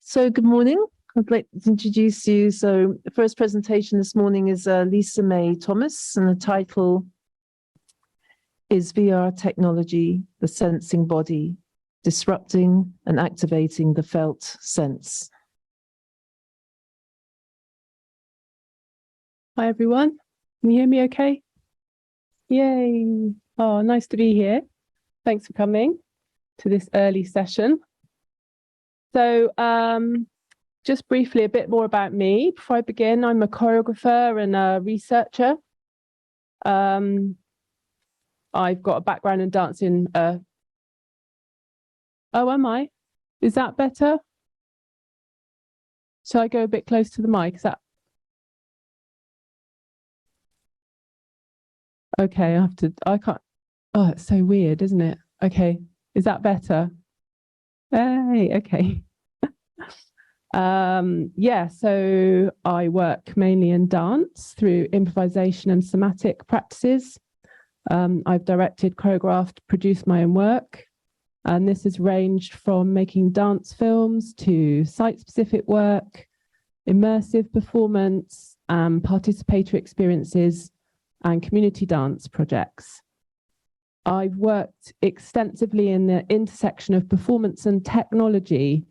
So good morning. I'd like to introduce you. So the first presentation this morning is Lisa May Thomas, and the title is VR Technology, the Sensing Body, Disrupting and Activating the Felt Sense. Hi, everyone. Can you hear me okay? Yay. Oh, nice to be here. Thanks for coming to this early session. So just briefly, a bit more about me. Before I begin, I'm a choreographer and a researcher. I've got a background in dancing. Oh, am I? Is that better? Shall I go a bit close to the mic? Is that okay? I can't. Oh, it's so weird, isn't it? Okay, is that better? Hey, okay. Yeah, so I work mainly in dance through improvisation and somatic practices. I've directed, choreographed, produced my own work, and this has ranged from making dance films to site-specific work, immersive performance, participatory experiences, and community dance projects. I've worked extensively in the intersection of performance and technology,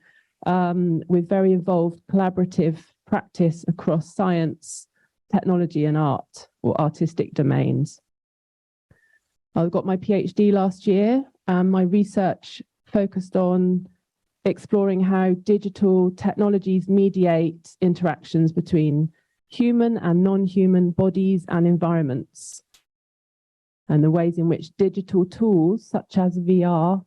with very involved collaborative practice across science, technology, and art, or artistic domains. I got my PhD last year, and my research focused on exploring how digital technologies mediate interactions between human and non-human bodies and environments, and the ways in which digital tools such as VR,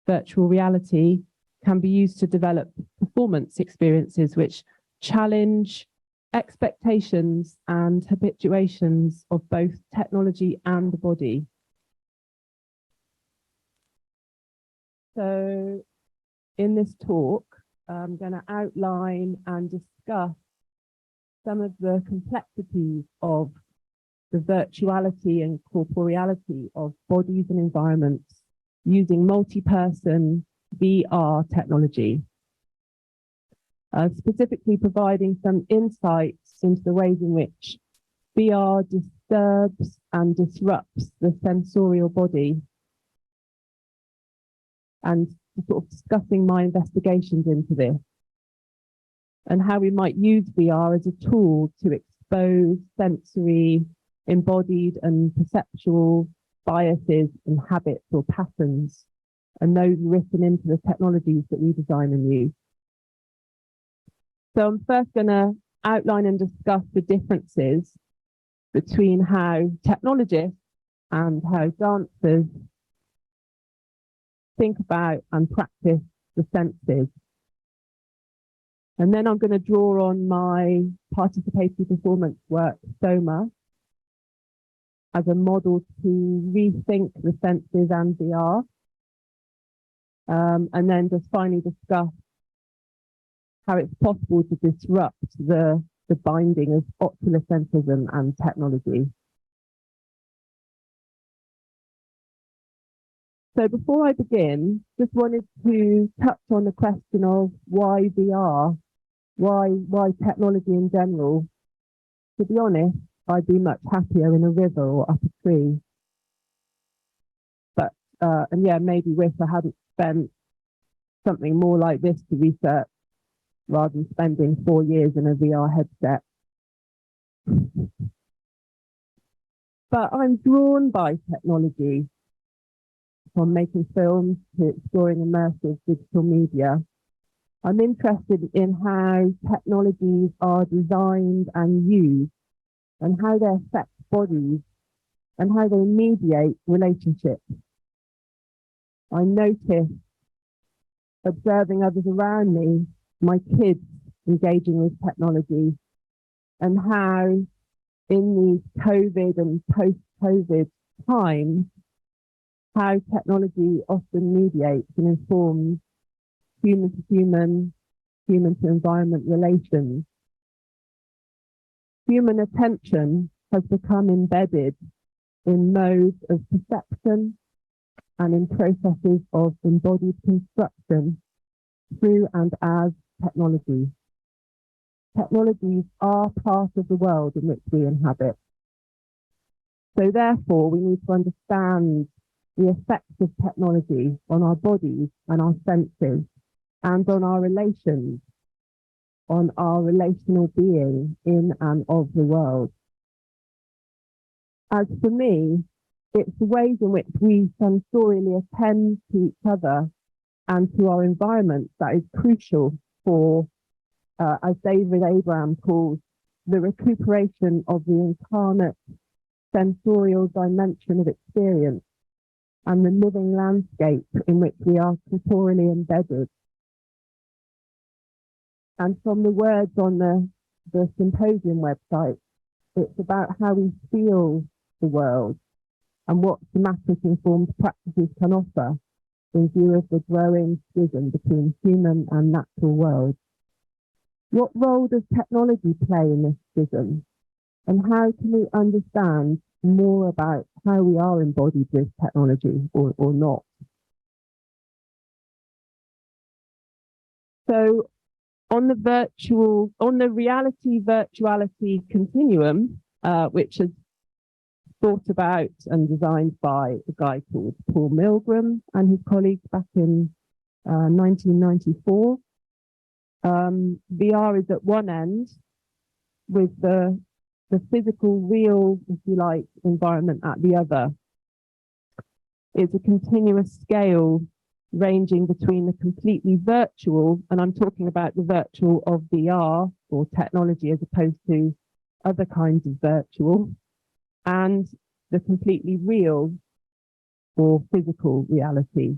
virtual reality, can be used to develop performance experiences which challenge expectations and habituations of both technology and the body. So in this talk, I'm going to outline and discuss some of the complexities of the virtuality and corporeality of bodies and environments using multi-person VR technology, specifically providing some insights into the ways in which VR disturbs and disrupts the sensorial body, and sort of discussing my investigations into this and how we might use VR as a tool to expose sensory, embodied and perceptual biases and habits or patterns, and those written into the technologies that we design and use. So I'm first going to outline and discuss the differences between how technologists and how dancers think about and practice the senses. And then I'm going to draw on my participatory performance work, Soma, as a model to rethink the senses and VR. And then just finally discuss how it's possible to disrupt the binding of oculocentrism and technology. So before I begin, just wanted to touch on the question of why VR, why technology in general. To be honest, I'd be much happier in a river or up a tree. But, and yeah, maybe wish I hadn't spent something more like this to research rather than spending 4 years in a VR headset. But I'm drawn by technology, from making films to exploring immersive digital media. I'm interested in how technologies are designed and used, and how they affect bodies, and how they mediate relationships. I notice, observing others around me, my kids engaging with technology, and how in these COVID and post-COVID times, how technology often mediates and informs human to human, human to environment relations. Human attention has become embedded in modes of perception and in processes of embodied construction through and as technology. Technologies are part of the world in which we inhabit. So therefore, we need to understand the effects of technology on our bodies and our senses and on our relations, on our relational being in and of the world. As for me, it's the ways in which we sensorially attend to each other and to our environment that is crucial for, as David Abraham calls, the recuperation of the incarnate sensorial dimension of experience and the living landscape in which we are corporeally embedded. And from the words on the symposium website, it's about how we feel the world and what somatic informed practices can offer in view of the growing schism between human and natural worlds. What role does technology play in this schism? And how can we understand more about how we are embodied with technology or not? So on the reality virtuality continuum, which is thought about and designed by a guy called Paul Milgram and his colleagues back in 1994. VR is at one end with the physical, real, if you like, environment at the other. It's a continuous scale ranging between the completely virtual, and I'm talking about the virtual of VR or technology as opposed to other kinds of virtual, and the completely real or physical reality.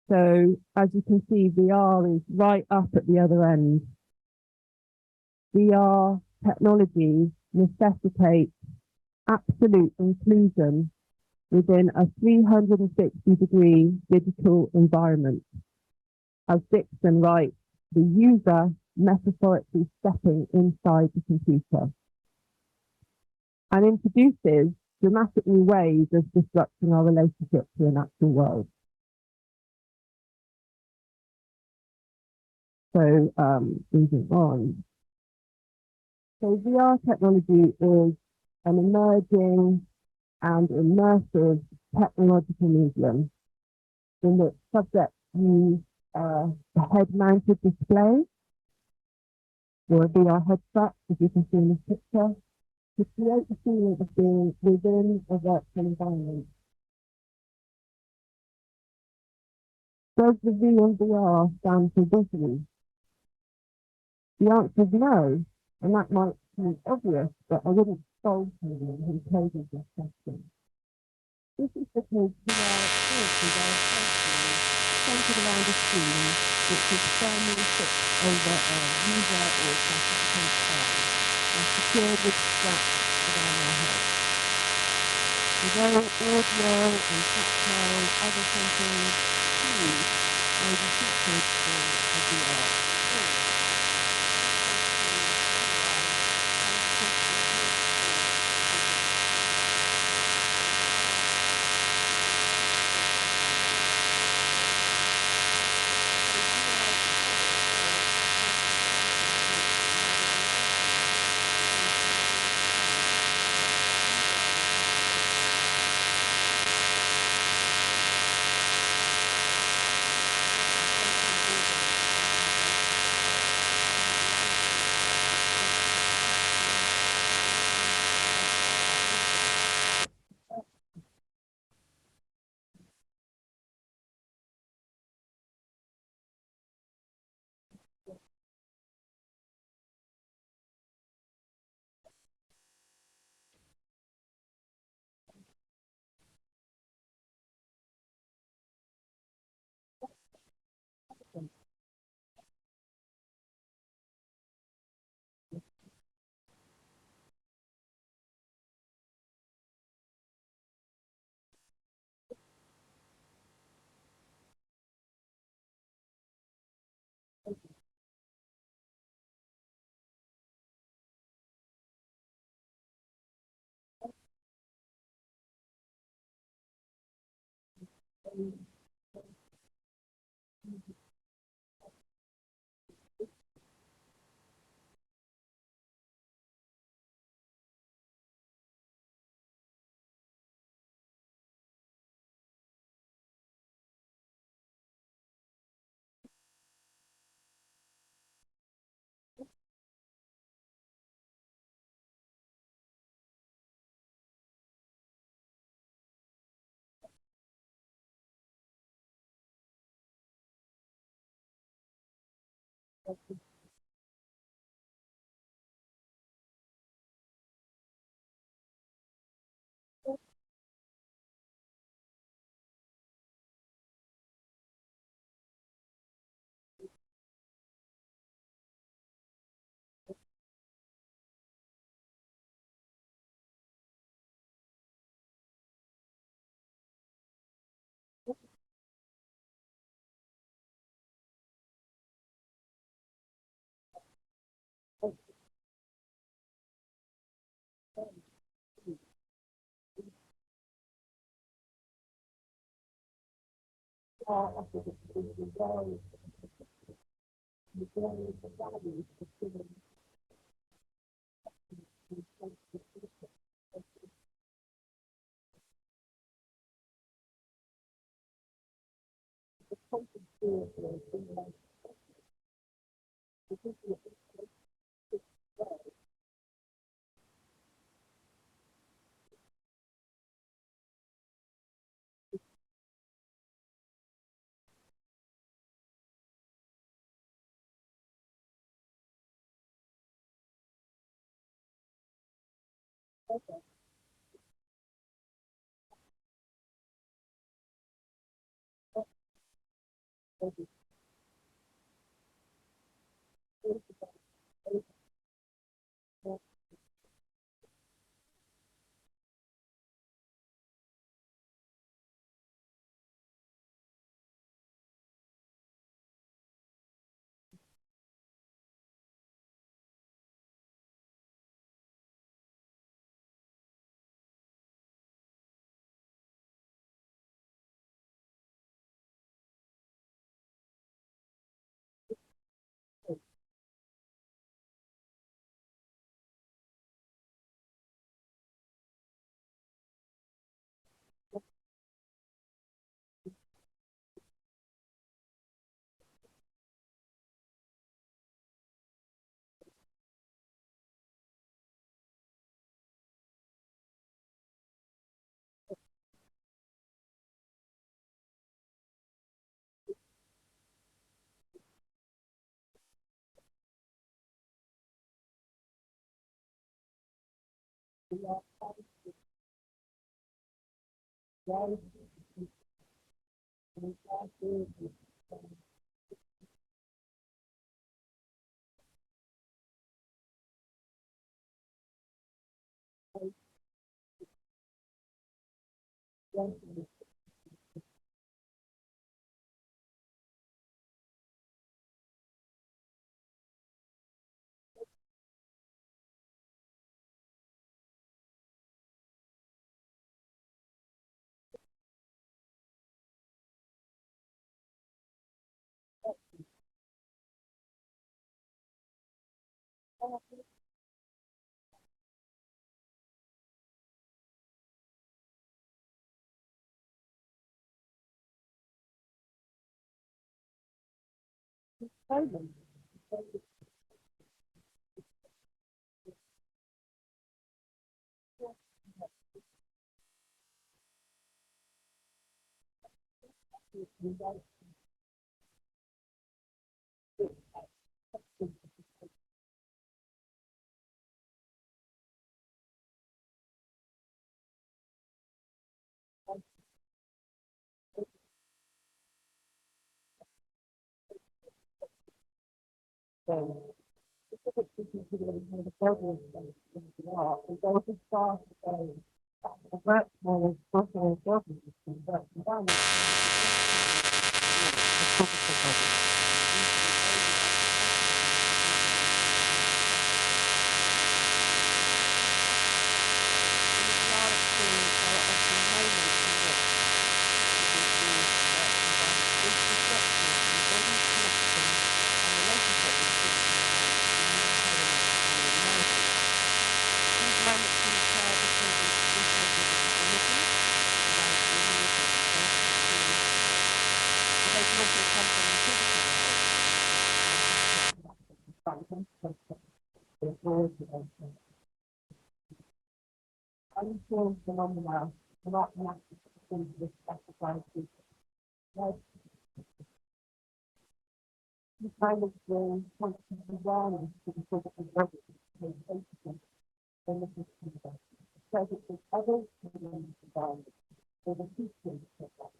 So as you can see, VR is right up at the other end. VR technology necessitates absolute inclusion within a 360-degree digital environment. As Dixon writes, the user metaphorically stepping inside the computer, and introduces dramatic new ways of disrupting our relationship to the natural world. So moving on. So VR technology is an emerging and immersive technological medium in which subjects use a head-mounted display or a VR headset, as you can see in this picture, to create the feeling of being within a virtual environment. Does the V in VR stand for visually? The answer is no, and that might seem obvious, but I wouldn't scold anyone who poses this question. This is because VR experiences are essentially centered around a screen which is firmly fixed over a user or participant's eye and secured with straps around their head. Although audio and tactile other sensors cues may be featured in a VR experience, kind of the conscious awareness to the physical body, then this is so that the others within the environment, or the teachings of that,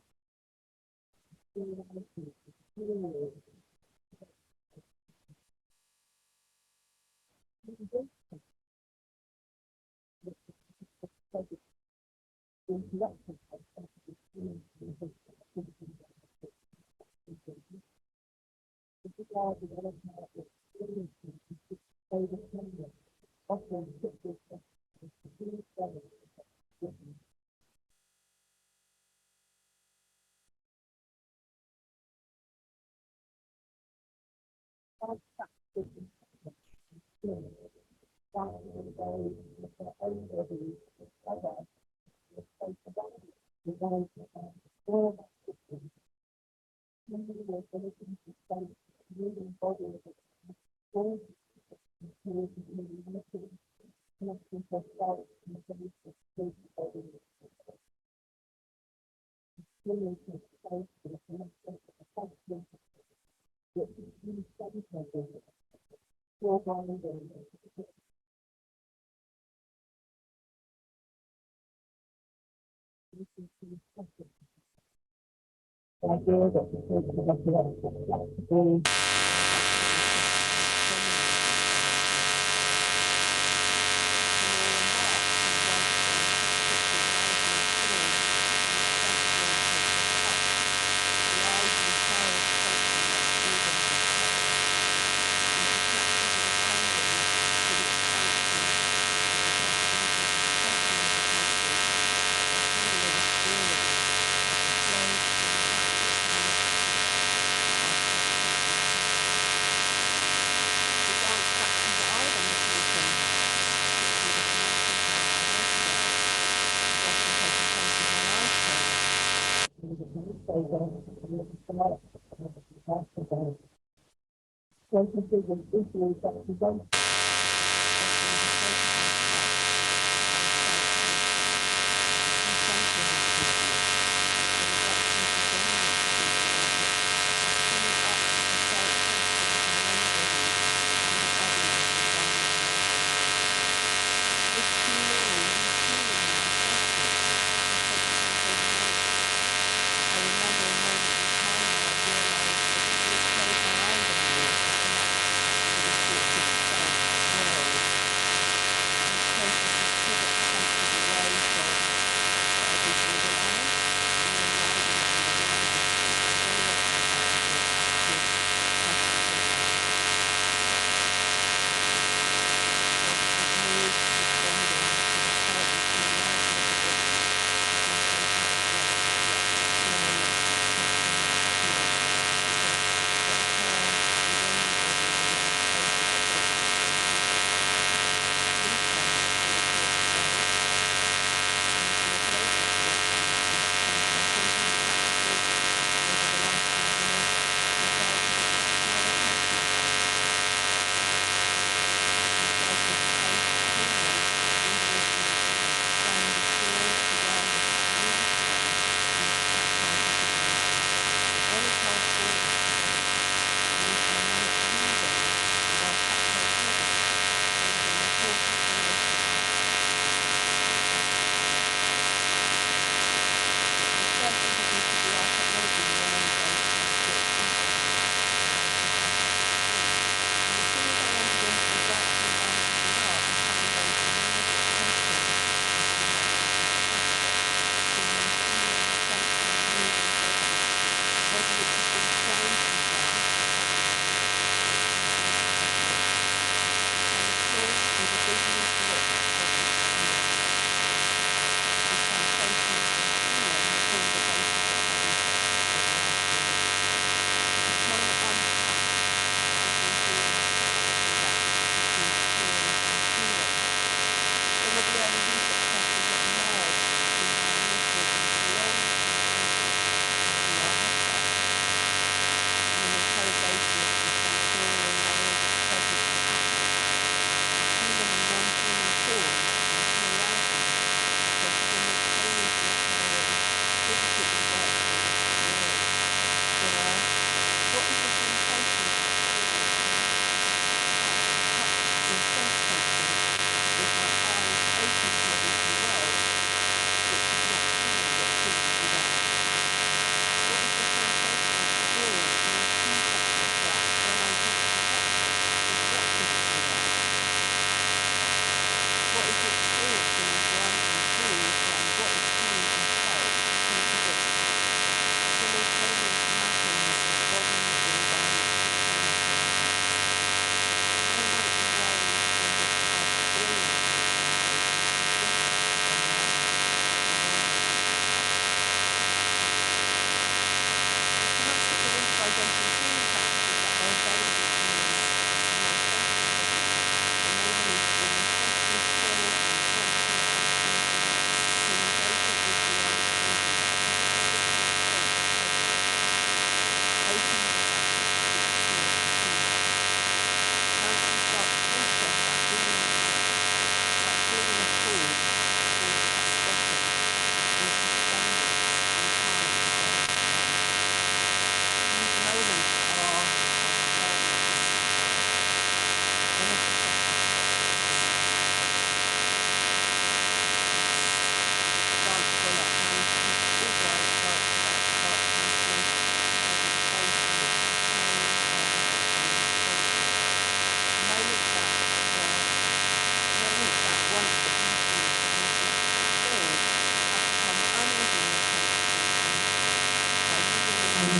the idea that the physical body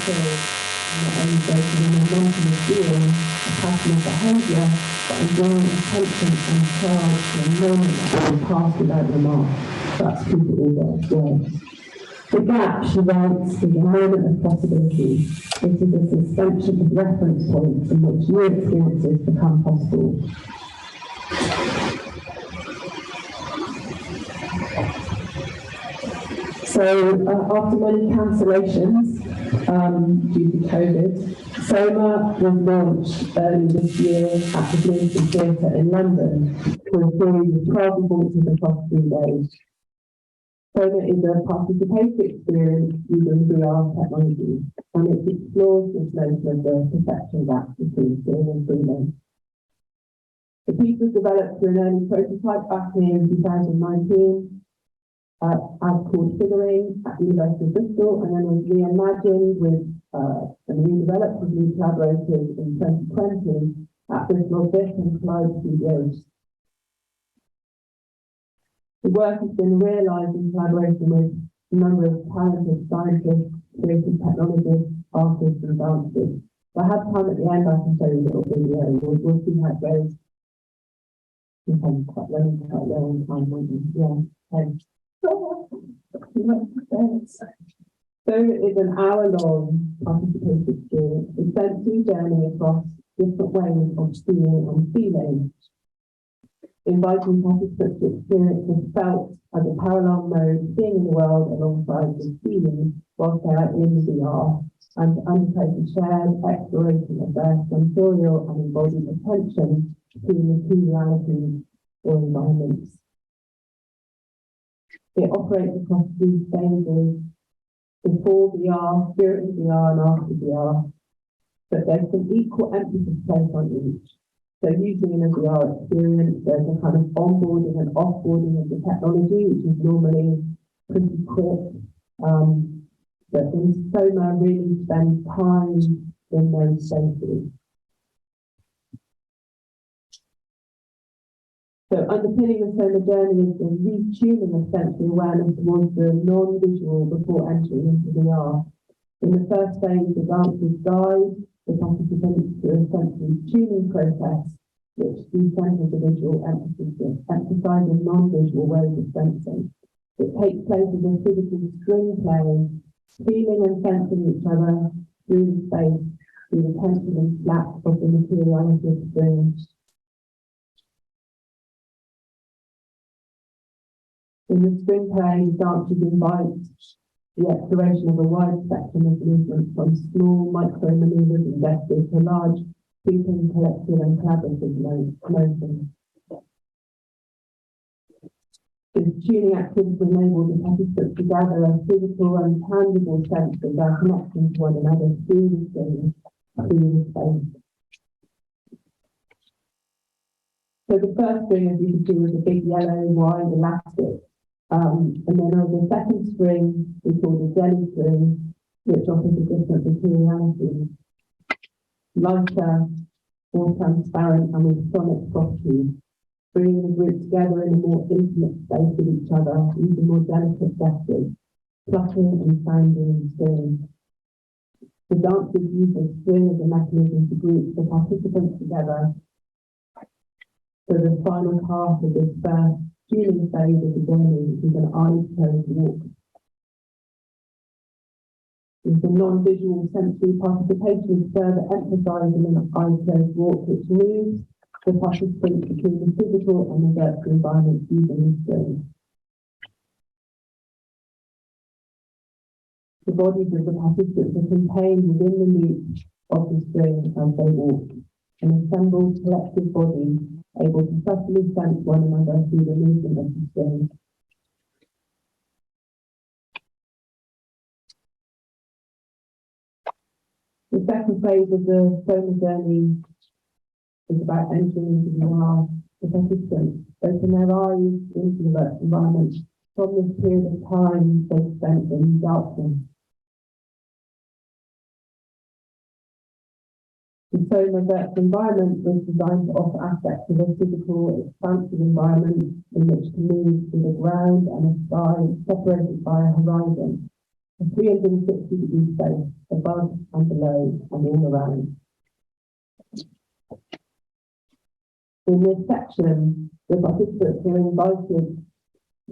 skills, not only breaking in a non-human being, a pattern of behaviour, but enjoying attention and charge to a moment that will pass without remark. That's people all God's words. The gap, she writes, is a moment of possibility. It is a suspension of reference points in which new experiences become possible. So after many cancellations due to COVID, Soma was launched early this year at the Bloomsbury Theatre in London for a series of 12 performances across 3 days. Soma is a participatory experience using VR technology, and it explores this notion of the perception gap between seeing and feeling. The piece was developed through an early prototype back in 2019. As called Figuring at the University of Bristol, and then was reimagined with and redeveloped with new collaborators in 2020 at Bristol Vic and Clyde Studios. The work has been realised in collaboration with a number of talented scientists, creative technologists, artists and dancers. If I have time at the end, I can show you a little video. We'll see how it goes. I'm quite low on time, won't you? Yeah. Okay. So it is an hour-long participative experience, a sensory journey across different ways of seeing and feeling, inviting participants to experience the felt as a parallel mode, seeing in the world alongside the feeling whilst they are in VR, and to undertake a shared exploration of their sensorial and embodied attention to the key realities or environments. It operates across 3 stages: before VR, during VR, and after VR. But there's some equal emphasis placed on each. So usually in a VR experience, there's a kind of onboarding and offboarding of the technology, which is normally pretty quick. But in Soma really spends time in those spaces. So underpinning the Soma journey is the retuning of sensory awareness towards the non-visual before entering into VR. In the first phase, the dancers guide the participants through a sensory tuning process, which decenters the visual emphasis, emphasising non-visual ways of sensing. It takes place as a physical string play, feeling and sensing each other through the space, through the tension and slack of the materiality of the strings. In the string play, dancers invite the exploration of a wide spectrum of movement, from small micro-manoeuvres and gestures to large, sweeping, collective and collaborative motions. This tuning activity enables the participants to gather a physical and tangible sense of their connection to one another through the strings, through the space. So the first string, as you can see, was a big yellow, wide elastic. And then there was a second string we call the jelly string, which offers a different materiality, lighter, more transparent, and with sonic properties, bringing the group together in a more intimate space with each other, using more delicate gestures, plucking and sounding and stirring. The dancers use the string as a mechanism to group the participants together. So the final part of this first tuning phase of the journey is an eyes-closed walk. With the non-visual sensory participation is further emphasised in an eyes-closed walk, which moves the participants between the physical and the virtual environment using the string. The bodies of the participants are contained within the loop of the string as they walk, an assembled collective body able to subtly sense one another through the movement of the string. The second phase of the Soma journey is about entering into VR. The participants open their eyes into the virtual environment from this period of time they spent in darkness. The Soma virtual environment was designed to offer aspects of a physical, expansive environment in which to move through the ground and a sky separated by a horizon. a 360-degree space above and below and all around. In this section, the participants are invited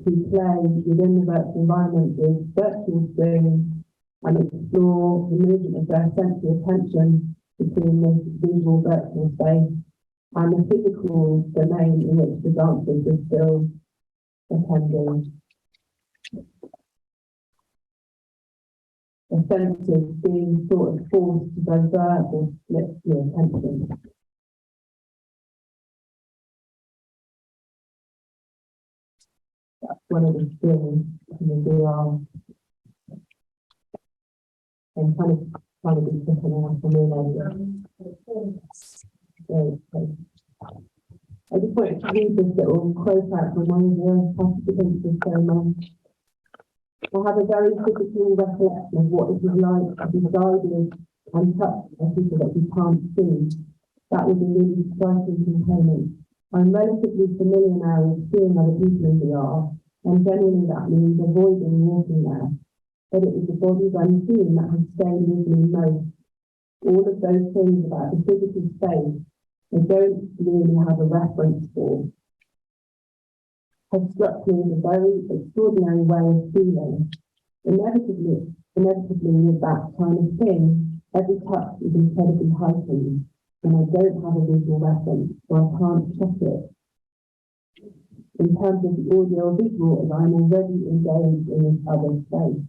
to play within the virtual environment with virtual screens and explore the movement of their sensory attention between this visual virtual space and the physical domain in which the dancers are still attending. The senses being sort of forced to divert or split your attention. That's one of the skills in the VR. And kind of trying to be thinking out for me I just wanted to read this little quote out from one of the participants of Soma. I have a very physical recollection of what it was like to be guided and touched by people that we can't see. That was a really striking component. I'm relatively familiar now with seeing other people in VR, and generally that means avoiding walking there. But it was the bodies unseen that had stayed with me most. All of those things about the physical space I don't really have a reference for have struck me as a very extraordinary way of feeling. Inevitably with that kind of thing, every touch is incredibly heightened, and I don't have a visual reference, so I can't check it. In terms of the audio visual, as I'm already engaged in this other space.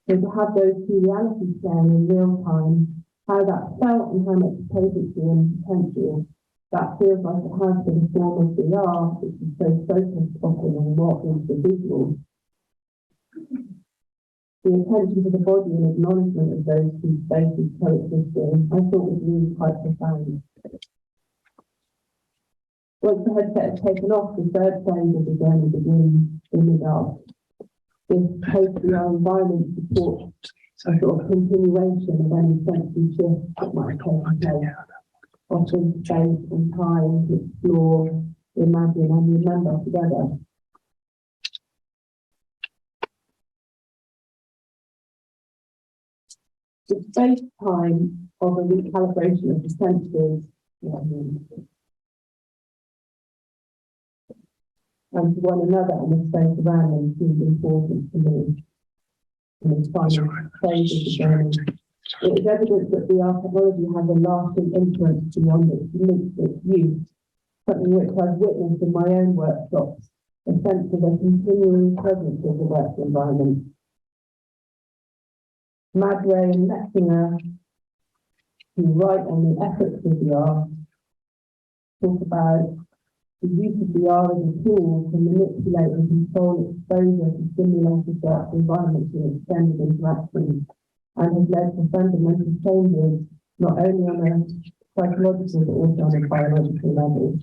So to have those two realities playing in real time, how that felt and how much potency and potential, that feels like it has for the form of VR, which is so focused often on what is the visual. The attention to the body and acknowledgement of those two spaces coexisting, I thought was really quite profound. Once the headset is taken off, the third phase of the journey begins in the dark. This post-VR environment supports a sort of continuation of any sensory shift that might take place. Offering space and time to explore, imagine and remember together. The space-time of a recalibration of the senses and to one another and the space around them seems important to me in this final phase of the journey. It is evident that VR technology has a lasting influence beyond its use, something which I've witnessed in my own workshops, a sense of a continuing presence of the virtual environment. Madray and Metzinger, who write on the ethics of VR, talk about the use of VR as a tool to manipulate and control exposure to stimulated virtual environments and extended interactions, and has led to fundamental changes, not only on a psychological but also on a biological level.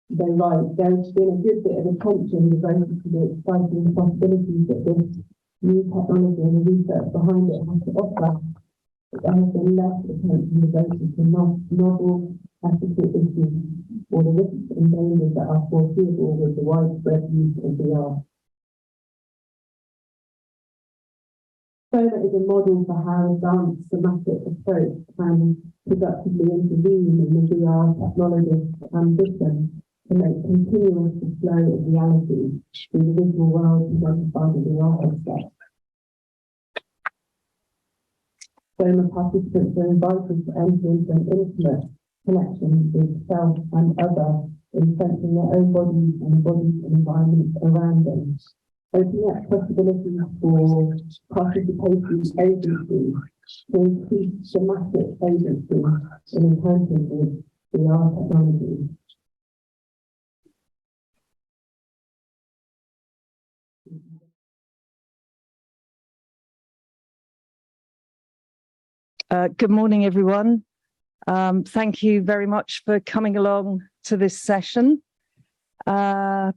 They write, there's been a good bit of attention devoted to the exciting possibilities that this new technology and the research behind it has to offer, but there has been less attention devoted to novel ethical issues or the risks and dangers that are foreseeable with the widespread use of VR. Soma is a model for how a dance somatic approach can productively intervene in the VR technologist's ambition to make continuous the flow of reality through the visual world presented by the VR headset. Soma participants are invited to enter into an intimate connection with self and other in sensing their own bodies and bodies and environments around them, opening up possibilities for participatory agency to increase somatic agency in encountering with VR technology. Good morning, everyone. Thank you very much for coming along to this session. Thank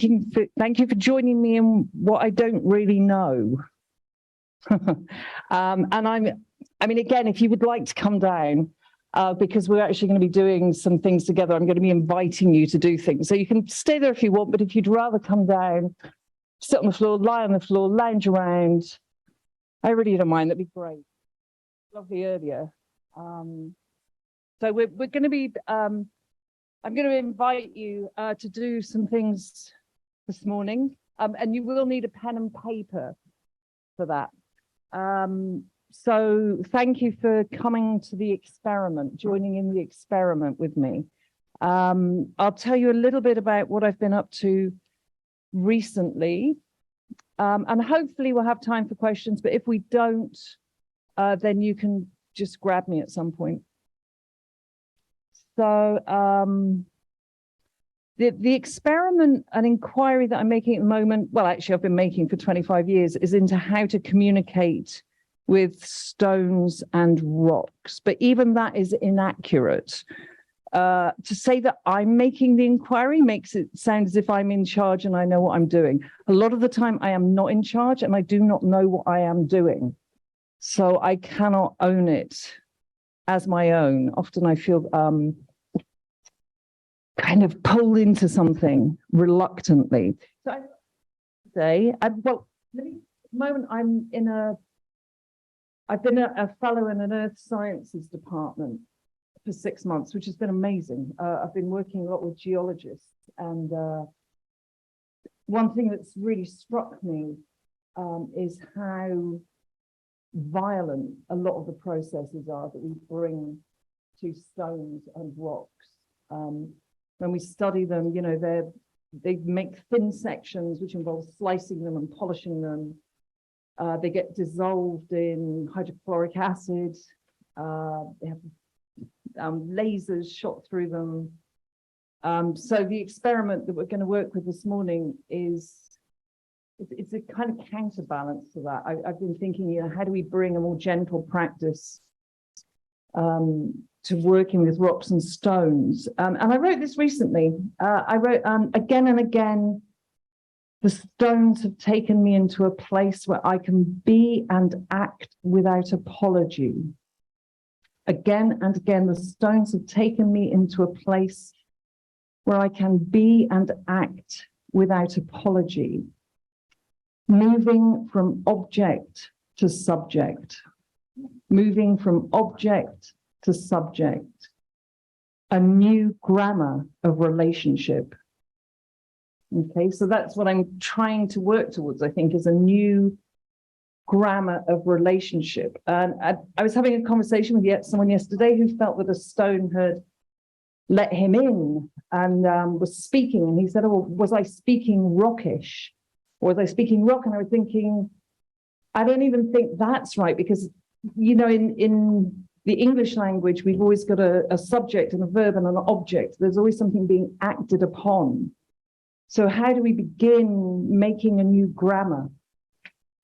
you for joining me in what I don't really know. And I mean, again, if you would like to come down, because we're actually going to be doing some things together. I'm going to be inviting you to do things. So you can stay there if you want, but if you'd rather come down, sit on the floor, lie on the floor, lounge around, I really don't mind. That'd be great. Lovely earlier. So we're going to be, I'm going to invite you to do some things this morning, and you will need a pen and paper for that. So thank you for coming to the experiment, joining in the experiment with me. I'll tell you a little bit about what I've been up to recently, and hopefully we'll have time for questions, but if we don't, then you can just grab me at some point. So the experiment and inquiry that I'm making at the moment, well, actually I've been making for 25 years, is into how to communicate with stones and rocks. But even that is inaccurate. To say that I'm making the inquiry makes it sound as if I'm in charge and I know what I'm doing. A lot of the time I am not in charge and I do not know what I am doing. So I cannot own it as my own. Often I feel kind of pulled into something reluctantly. So today, well, at the moment I've been a fellow in an earth sciences department for 6 months, which has been amazing. I've been working a lot with geologists, and one thing that's really struck me is how violent a lot of the processes are that we bring to stones and rocks. When we study them, you know, they make thin sections, which involves slicing them and polishing them. They get dissolved in hydrochloric acid. They have lasers shot through them. So the experiment that we're going to work with this morning is, it's a kind of counterbalance to that. I've been thinking, you know, how do we bring a more gentle practice to working with rocks and stones? And I wrote this recently. I wrote, again and again, the stones have taken me into a place where I can be and act without apology. Again and again, the stones have taken me into a place where I can be and act without apology. Moving from object to subject. Moving from object to subject. A new grammar of relationship. Okay, so that's what I'm trying to work towards, I think, is a new grammar of relationship. And I was having a conversation with someone yesterday who felt that a stone had let him in and was speaking. And he said, oh, was I speaking rockish? Or was I speaking rock? And I was thinking, I don't even think that's right, because, you know, in the English language, we've always got a subject and a verb and an object. There's always something being acted upon. So how do we begin making a new grammar?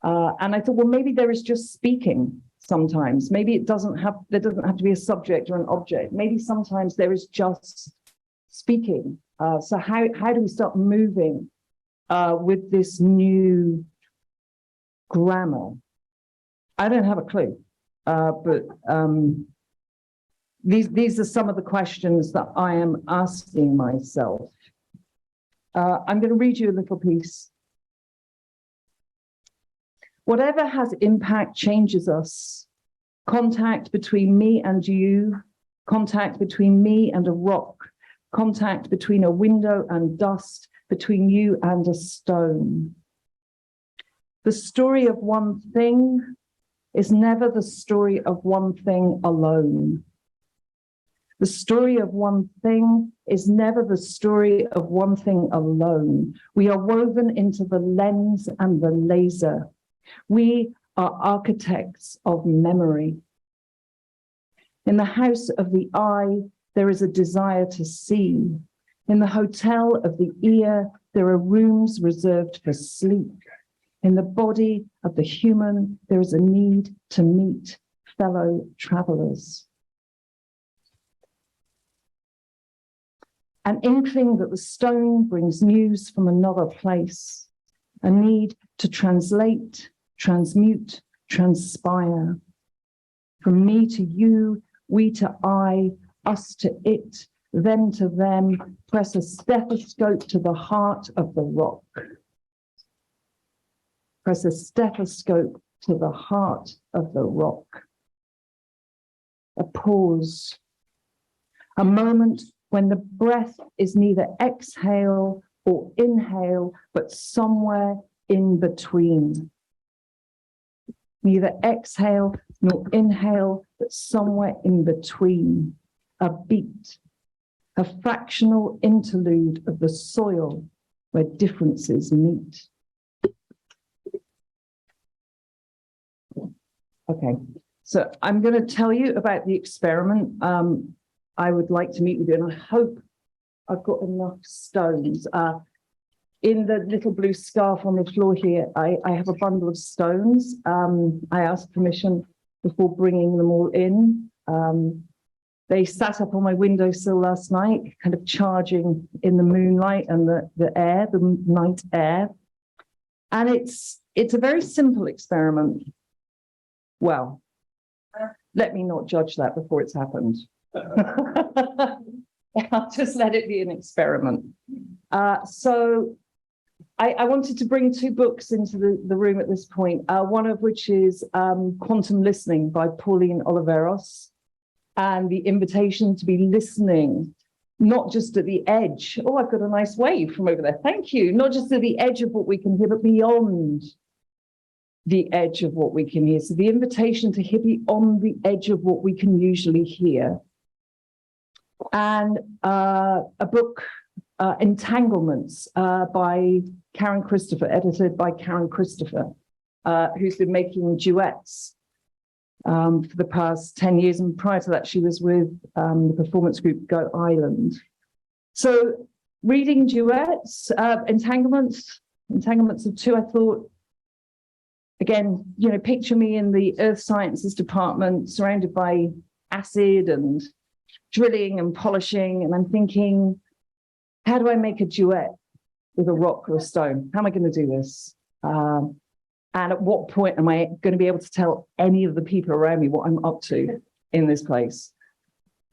And I thought, well, maybe there is just speaking sometimes. Maybe there doesn't have to be a subject or an object. Maybe sometimes there is just speaking. So how do we start moving with this new grammar? I don't have a clue, but these are some of the questions that I am asking myself. I'm going to read you a little piece. Whatever has impact changes us. Contact between me and you, contact between me and a rock, contact between a window and dust, between you and a stone. The story of one thing is never the story of one thing alone. The story of one thing is never the story of one thing alone. We are woven into the lens and the laser. We are architects of memory. In the house of the eye, there is a desire to see. In the hotel of the ear, there are rooms reserved for sleep. In the body of the human, there is a need to meet fellow travelers. An inkling that the stone brings news from another place, a need to translate, transmute, transpire. From me to you, we to I, us to it, them to them, press a stethoscope to the heart of the rock. Press a stethoscope to the heart of the rock. A pause. A moment when the breath is neither exhale or inhale, but somewhere in between. Neither exhale nor inhale, but somewhere in between. A beat. A fractional interlude of the soil where differences meet. Okay, so I'm going to tell you about the experiment I would like to meet with you, and I hope I've got enough stones. In the little blue scarf on the floor here, I have a bundle of stones. I asked permission before bringing them all in. They sat up on my windowsill last night, kind of charging in the moonlight and the air, the night air. And it's a very simple experiment. Well, let me not judge that before it's happened. I'll just let it be an experiment. So I wanted to bring two books into the room at this point, one of which is Quantum Listening by Pauline Oliveros, and the invitation to be listening, not just at the edge. Oh, I've got a nice wave from over there. Thank you. Not just at the edge of what we can hear, but beyond the edge of what we can hear. So the invitation to hear beyond the edge of what we can usually hear. And a book, Entanglements, by Karen Christopher, edited by Karen Christopher, who's been making duets for the past 10 years. And prior to that, she was with the performance group Go Island. So reading duets, entanglements of two, I thought, again, you know, picture me in the earth sciences department, surrounded by acid and drilling and polishing. And I'm thinking, how do I make a duet with a rock or a stone? How am I going to do this? And at what point am I going to be able to tell any of the people around me what I'm up to in this place?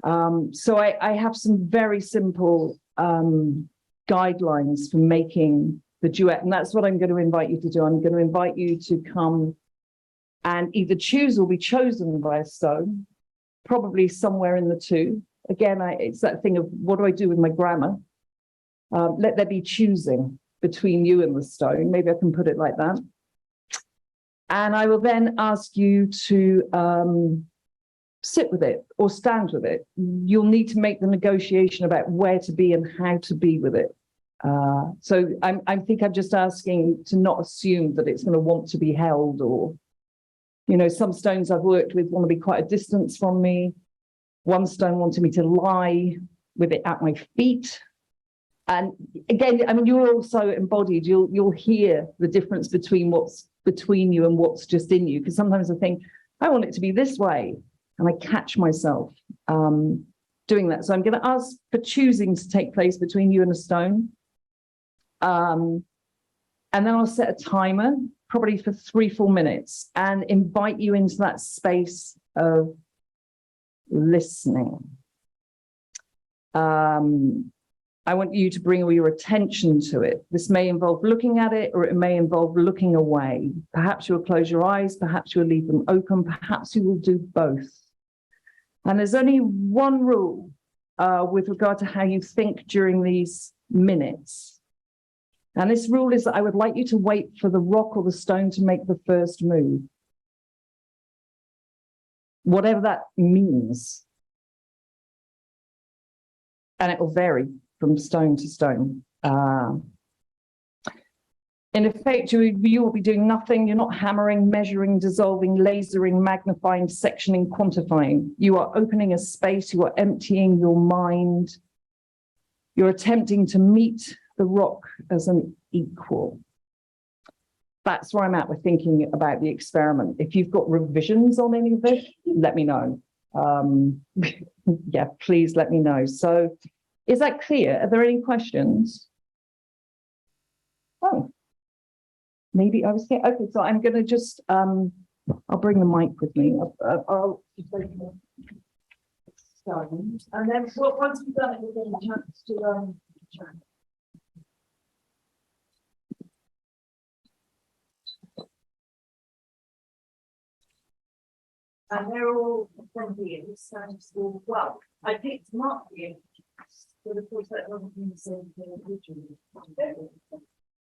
So I have some very simple guidelines for making the duet, and that's what I'm going to invite you to do. I'm going to invite you to come and either choose or be chosen by a stone, probably somewhere in the two. Again, it's that thing of what do I do with my grammar? Let there be choosing between you and the stone. Maybe I can put it like that. And I will then ask you to sit with it or stand with it. You'll need to make the negotiation about where to be and how to be with it. So I think I'm just asking to not assume that it's going to want to be held, or, you know, some stones I've worked with want to be quite a distance from me. One stone wanted me to lie with it at my feet. And again, I mean, you're also embodied. You'll hear the difference between what's between you and what's just in you. Because sometimes I think, I want it to be this way. And I catch myself doing that. So I'm going to ask for choosing to take place between you and a stone. And then I'll set a timer, probably for 3-4 minutes, and invite you into that space of listening. I want you to bring all your attention to it. This may involve looking at it, or it may involve looking away. Perhaps you'll close your eyes, perhaps you'll leave them open, perhaps you will do both. And there's only one rule with regard to how you think during these minutes. And this rule is that I would like you to wait for the rock or the stone to make the first move. Whatever that means. And it will vary from stone to stone. In effect, you will be doing nothing. You're not hammering, measuring, dissolving, lasering, magnifying, sectioning, quantifying. You are opening a space. You are emptying your mind. You're attempting to meet the rock as an equal. That's where I'm at with thinking about the experiment. If you've got revisions on any of this, let me know. Yeah, please let me know. So is that clear? Are there any questions? Oh, maybe I was here. Okay, so I'm going to just, I'll bring the mic with me. stones, and then once we've done it, we'll get a chance to chat. And they're all from the Science School. Well, I picked them up here, but of course that wasn't in the same thing originally.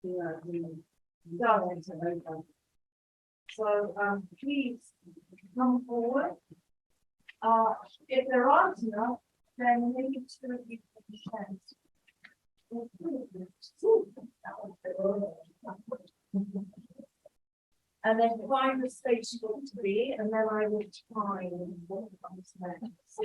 Yeah, we done it over. So please come forward. If there aren't enough, then maybe two of you can share. And then find the space you want to be, and then I will try what comes next.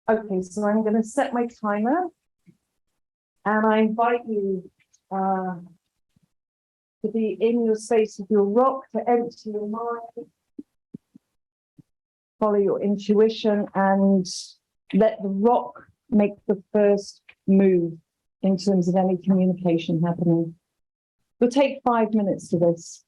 Okay, so I'm going to set my timer, and I invite you to be in your space with your rock, to empty your mind, follow your intuition, and let the rock make the first move in terms of any communication happening. We'll take 5 minutes to this.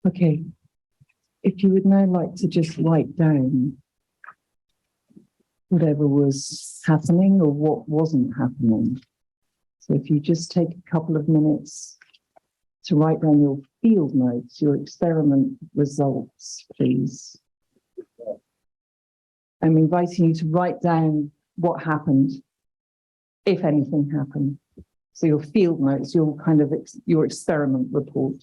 Okay. If you would now like to just write down whatever was happening or what wasn't happening. So if you just take a couple of minutes to write down your field notes, your experiment results, please. I'm inviting you to write down what happened, if anything happened. So your field notes, your kind of your experiment report.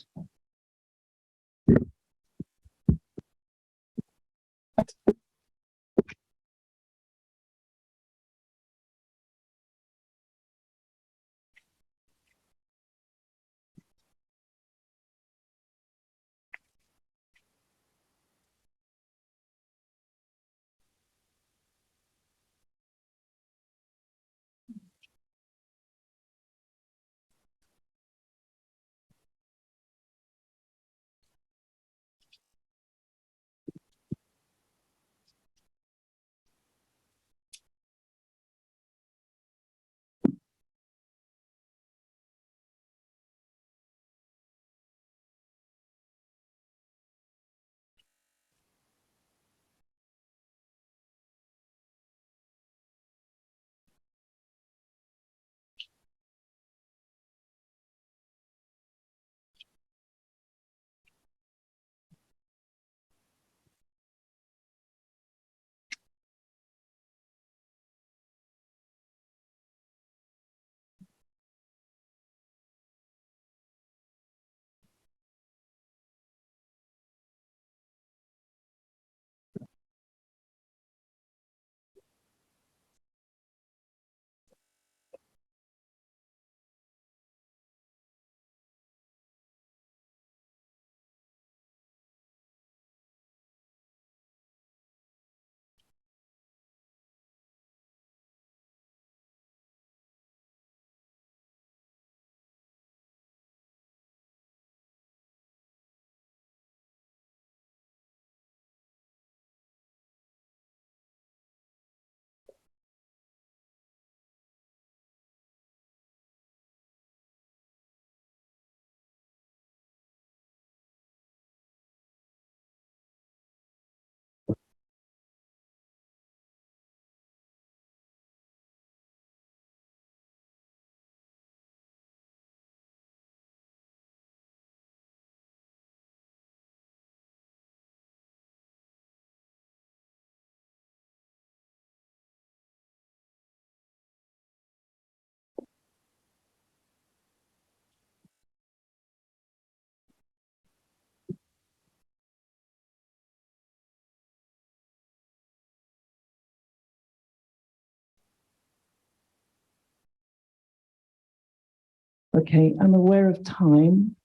Okay, I'm aware of time.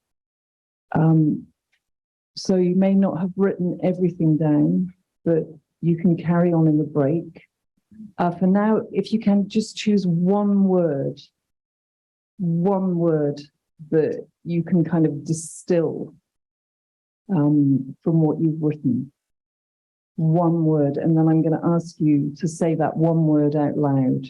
So you may not have written everything down, but you can carry on in the break. For now, if you can just choose one word that you can kind of distill from what you've written. One word, and then I'm going to ask you to say that one word out loud.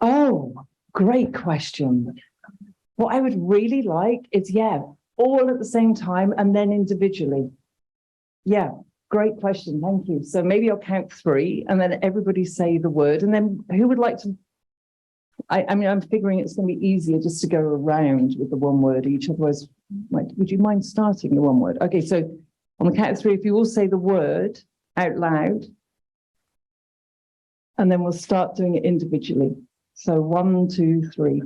Oh, great question. What I would really like is, yeah, all at the same time and then individually. Yeah, great question. Thank you. So maybe I'll count 3 and then everybody say the word. And then who would like to? I mean, I'm figuring it's going to be easier just to go around with the one word each. Otherwise, would you mind starting the one word? Okay, so on the count of 3, if you all say the word out loud, and then we'll start doing it individually. So 1, 2, 3.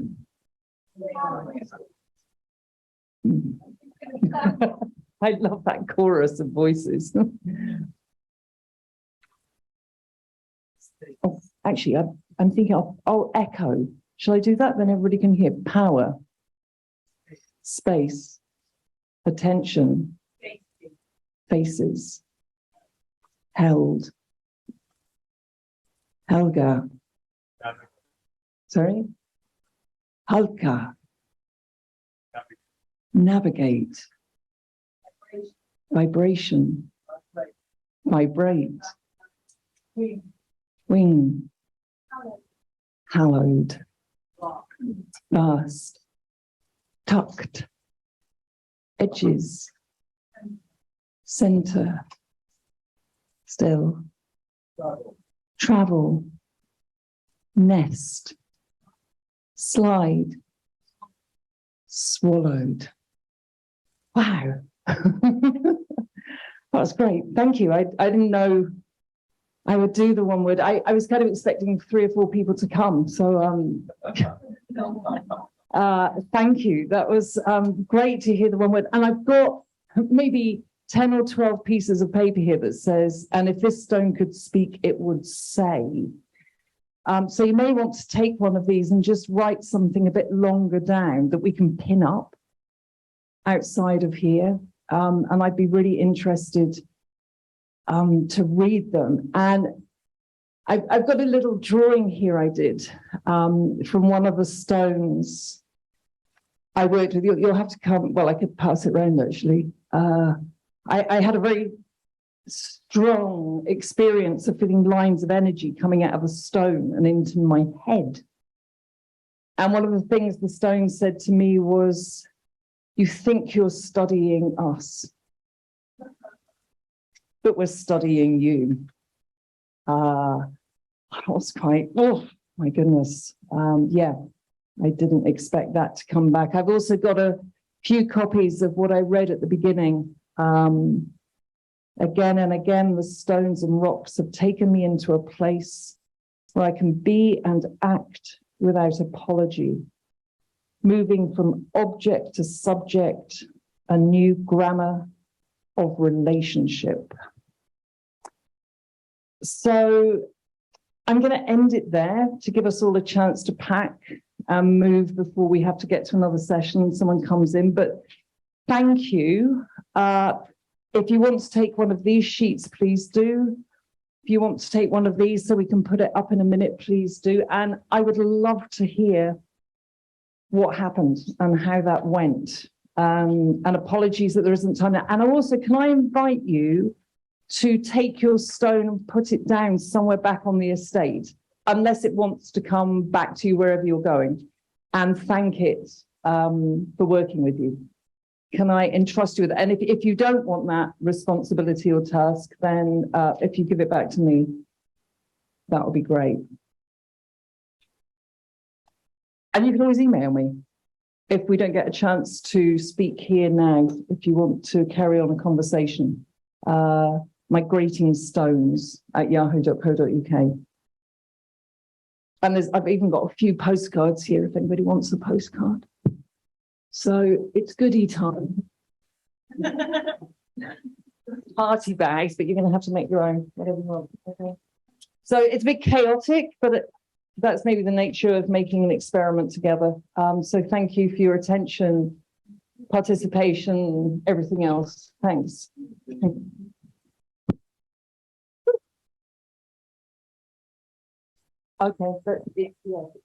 I love that chorus of voices. Oh, actually, I'm thinking I'll echo. Shall I do that? Then everybody can hear. Power, space, attention, faces, held, Helga. Sorry? Halka. Navigate. Vibration. vibrate, wing, hallowed, vast, tucked, edges, center, still, travel, nest, slide, swallowed. Wow. That's great. Thank you. I didn't know I would do the one word. I was kind of expecting 3 or 4 people to come. So thank you. That was great to hear the one word. And I've got maybe 10 or 12 pieces of paper here that says, and if this stone could speak, it would say. So you may want to take one of these and just write something a bit longer down that we can pin up outside of here. And I'd be really interested to read them. And I've got a little drawing here I did from one of the stones I worked with. You'll have to come. Well, I could pass it around actually. I had a very strong experience of feeling lines of energy coming out of a stone and into my head. And one of the things the stone said to me was, "You think you're studying us, but we're studying you." I was quite, oh my goodness. Yeah, I didn't expect that to come back. I've also got a few copies of what I read at the beginning. Again and again, the stones and rocks have taken me into a place where I can be and act without apology, moving from object to subject, a new grammar of relationship. So I'm going to end it there to give us all a chance to pack and move before we have to get to another session. Someone comes in, but thank you. If you want to take one of these sheets, please do. If you want to take one of these so we can put it up in a minute, please do. And I would love to hear what happened and how that went. And apologies that there isn't time now. And also, can I invite you to take your stone and put it down somewhere back on the estate, unless it wants to come back to you wherever you're going, and thank it for working with you. Can I entrust you with that? And if you don't want that responsibility or task, then if you give it back to me, that would be great. And you can always email me if we don't get a chance to speak here now, if you want to carry on a conversation. migrattingstones@yahoo.co.uk. And I've even got a few postcards here if anybody wants a postcard. So it's goodie time. Party bags, but you're going to have to make your own, whatever you want. Okay. So it's a bit chaotic, but that's maybe the nature of making an experiment together. So thank you for your attention, participation, everything else. Thanks. Okay, but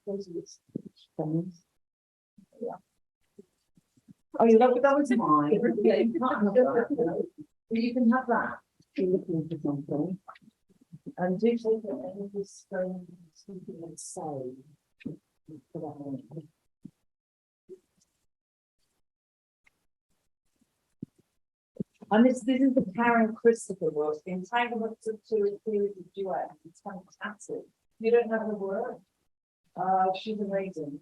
those are the things. Yeah. Oh, you love that was mine. Yeah, you can't have that. You can have that if you're looking for something. And do take it and just something and say. And this is the Karen Christopher work, the entanglements of two and theories of duet. It's fantastic. You don't have the word. She's amazing.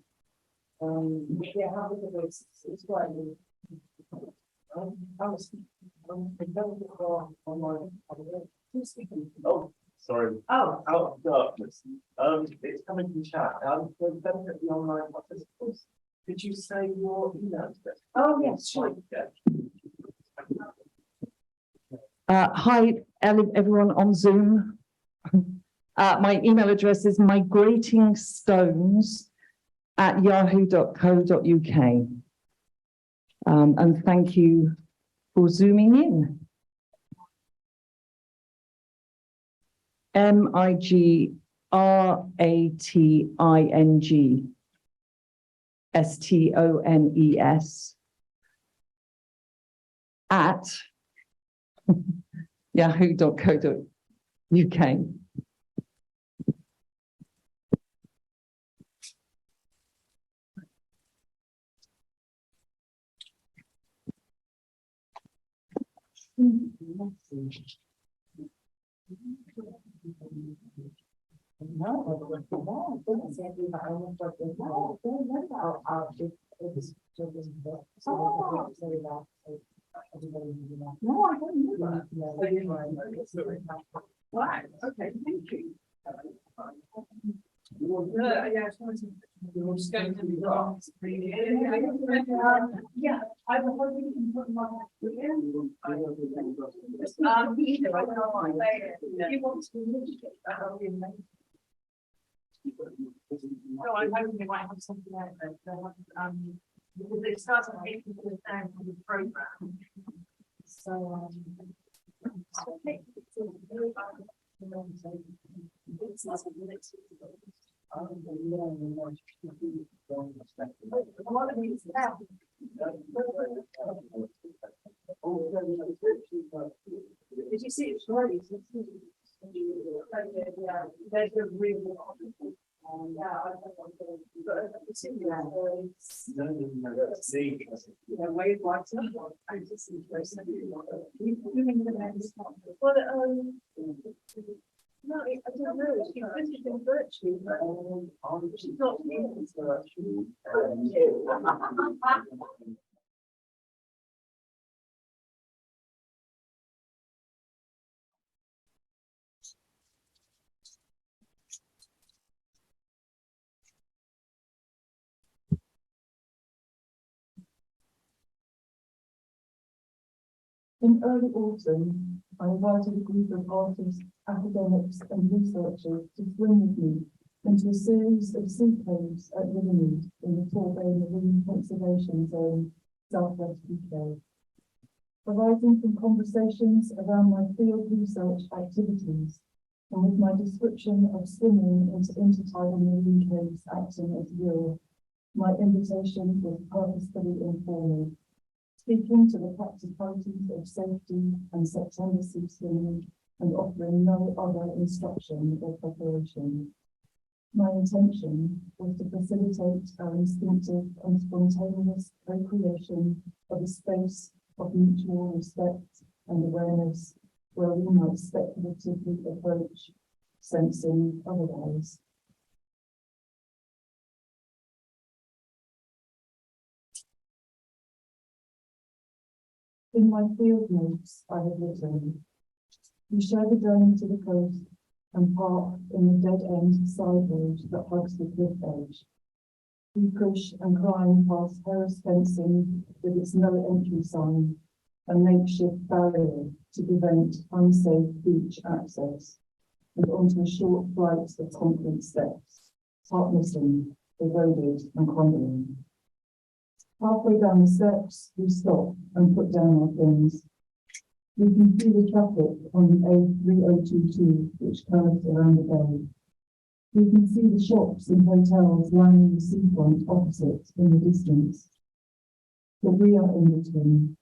Yeah, have a look at this. It's quite good. Oh, sorry. Oh. Out of darkness. It's coming from chat. For the benefit of the online participants, could you say your email address? Oh, yes, sure. Yeah. Hi, everyone on Zoom. My email address is migratingstones@yahoo.co.uk. And thank you for zooming in. migratingstones@ yahoo.co.uk. No, I don't know that. Wow, okay, thank you. Yeah, we're just going to the rocks. Yeah, I was hoping you can put my. Either, I don't mind. If you want to look at that, that'll be amazing. No, I'm hoping they might have something out there. Because they started making it down for the program. So, okay. Did you see it? Yeah, there's a real. No, I don't know. She's visiting virtually, but she's not here. In early autumn, I invited a group of artists, academics and researchers to swim with me into a series of sea caves at Rivermead in the Torbay Marine Conservation Zone, southwest UK. Arising from conversations around my field research activities and with my description of swimming into intertidal marine caves acting as lure, my invitation was purposefully informal. Speaking to the practicalities of safety and September sea swimming and offering no other instruction or preparation. My intention was to facilitate our instinctive and spontaneous co-creation of a space of mutual respect and awareness where we might speculatively approach sensing otherwise. In my field notes, I have written, we share the journey to the coast and park in the dead-end side road that hugs the cliff edge. We push and climb past terrace fencing with its no entry sign, a makeshift barrier to prevent unsafe beach access, and onto a short flight of concrete steps, top-missing, eroded and crumbling. Halfway down the steps, we stop and put down our things. We can see the traffic on the A3022, which curves around the bay. We can see the shops and hotels lining the seafront opposite in the distance. But we are in between,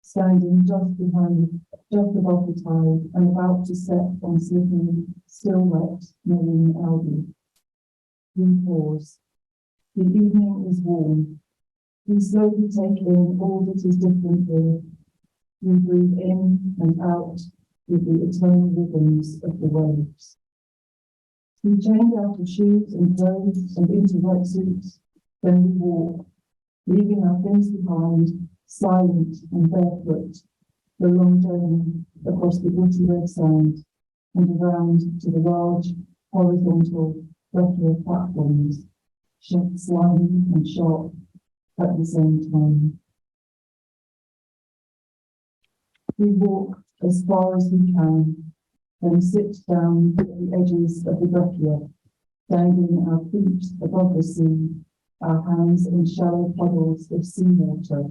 standing just above the tide and about to step on slippery, still wet marine algae. We pause. The evening is warm. We slowly take in all that is different here. We breathe in and out with the eternal rhythms of the waves. We change out of shoes and clothes and into wetsuits, then we walk, leaving our things behind, silent and barefoot, the long journey across the woody red sand and around to the large, horizontal, breccia platforms, slimy and sharp at the same time. We walk as far as we can, then sit down at the edges of the breccia, dangling our feet above the sea, our hands in shallow puddles of seawater,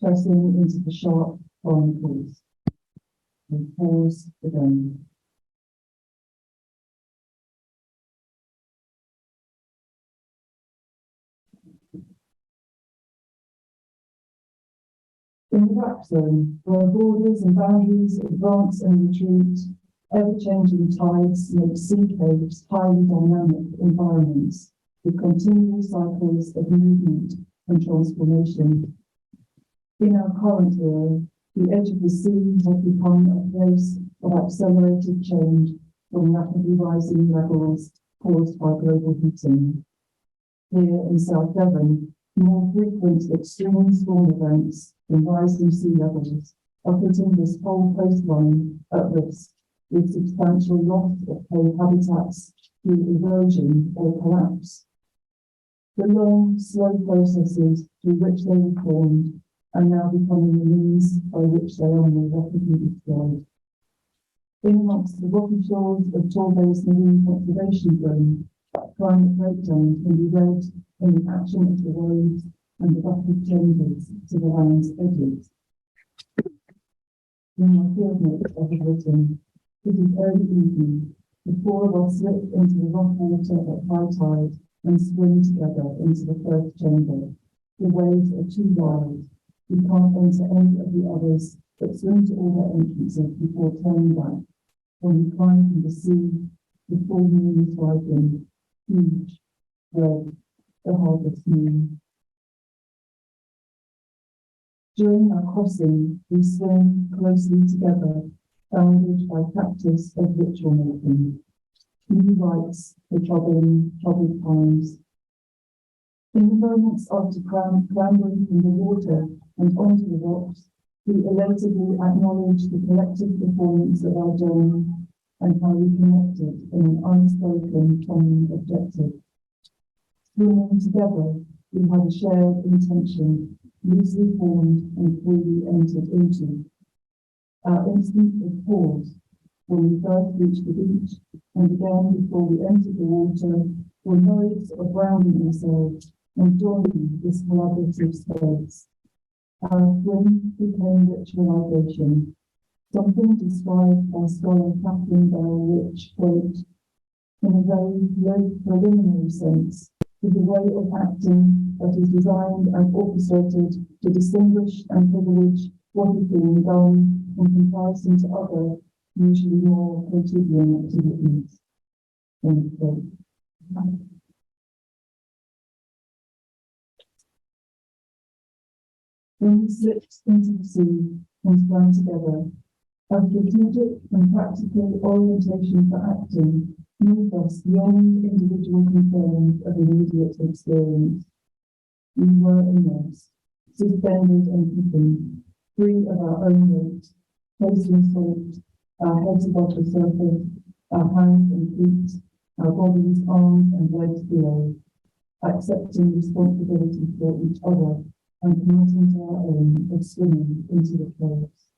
pressing into the sharp barnacles. We pause again. In the rap zone, where borders and boundaries advance and retreat, ever-changing tides make sea caves highly dynamic environments with continual cycles of movement and transformation. In our current era, the edge of the sea has become a place of accelerated change from rapidly rising levels caused by global heating. Here in South Devon, more frequent extreme storm events and rising sea levels are putting this whole coastline at risk, with substantial loss of cave habitats through erosion or collapse. The long, slow processes through which they were formed are now becoming the means by which they are more rapidly destroyed. In amongst the rocky shores of Torbay's Marine Conservation Zone, climate breakdown can be read in the action of the waves and the rapid changes to the land's edges. In my field notes, I have written, "It is early evening. The four of us slip into the rough water at high tide and swim together into the first chamber. The waves are too wild. We can't enter any of the others, but swim to all their entrances before turning back. When we climb from the sea, the full moon is rising, huge, red, the harvest moon. During our crossing, we swim closely together, bounded by practice of ritual making. New rites for troubled times. In the moments after clambering from the water and onto the rocks, we elatedly acknowledge the collective performance of our journey and how we connected in an unspoken common objective. Swimming together, we had a shared intention, loosely formed and freely entered into. Our instant of pause, when we first reached the beach, and again before we entered the water, were modes of grounding ourselves and joining this collaborative space. Our swim became ritualization, something described by scholar Catherine Bell-Rich, quote, "In a very low preliminary sense, is a way of acting that is designed and orchestrated to distinguish and privilege what is being done in comparison to other, usually more quotidian activities." End quote. When we slipped into the sea and swam together, our strategic and practical orientation for acting moved us beyond individual concerns of immediate experience. We were immersed, suspended and keeping, free of our own weight, facing salt, our heads above the surface, our hands and feet, our bodies, arms and legs below, accepting responsibility for each other and committing to our aim of swimming into the chaos.